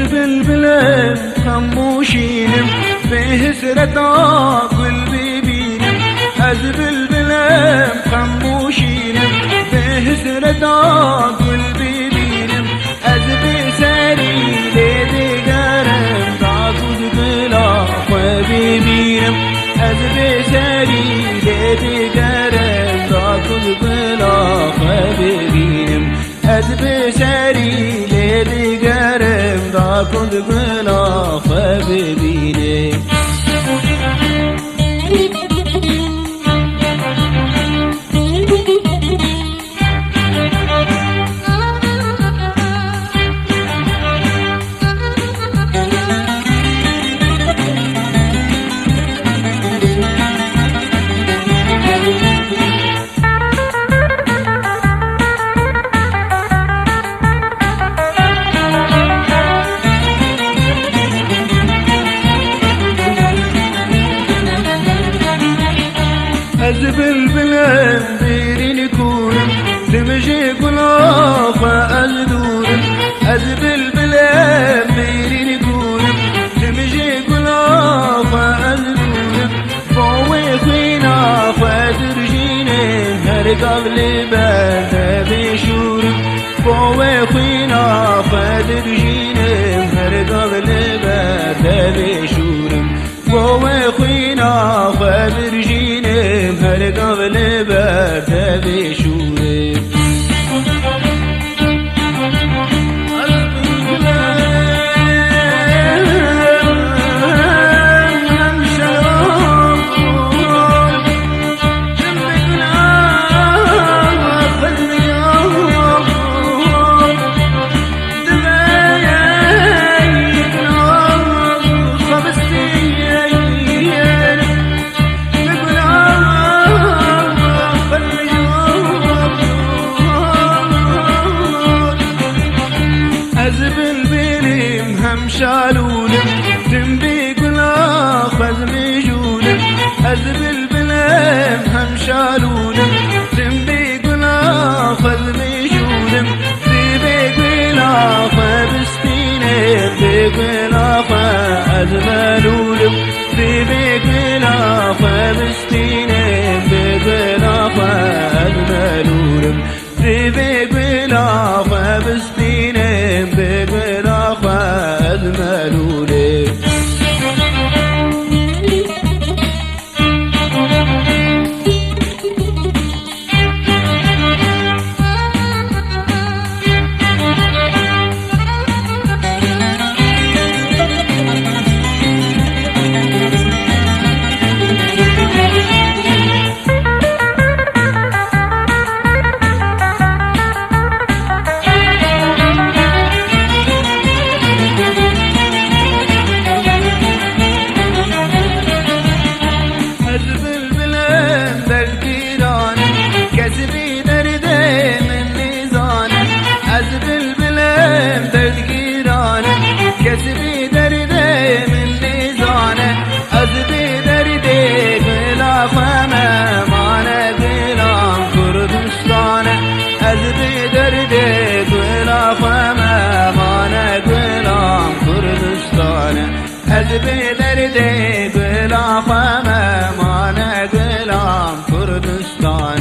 بلبلم خموشينم بهسرتك والبيبينم بلبلم خموشينم بهسرتك والبيبينم بساري ليدي قرم تاخذ بلا وبيبينم بساري ليدي قرم تاخذ بلا وبيبينم بساري ليدي قرم تاخذ بلا وبيبينم بلبلم بيرين كورم تمشي قلافة أزدورم بلبلم بيرين كورم تمشي قلافة أزدورم فوي خينا فترجيني هر قبل بلد بشورم فوي خينا فترجيني هر قبل بلد بشورم فوي خينا فترجيني هر قبل برد بشورم بلبلم هم شالولم تنبي قلاخ مجولم بلبلم هم شالولم تنبي قلاخ مجولم تبي قلاخ بستينم بقلاخ أزملولم تبي قلاخ بستينم بقلاخ أزملولم تبي قلاخ بستينم بقلاخ أزملولم كسبي دردي من لسانه أزبي دردي بلا فما مانا قلام كردستانه أزبي دردي بلا فما مانا قلام كردستانه أزبي دردي بلا فما مانا قلام كردستانه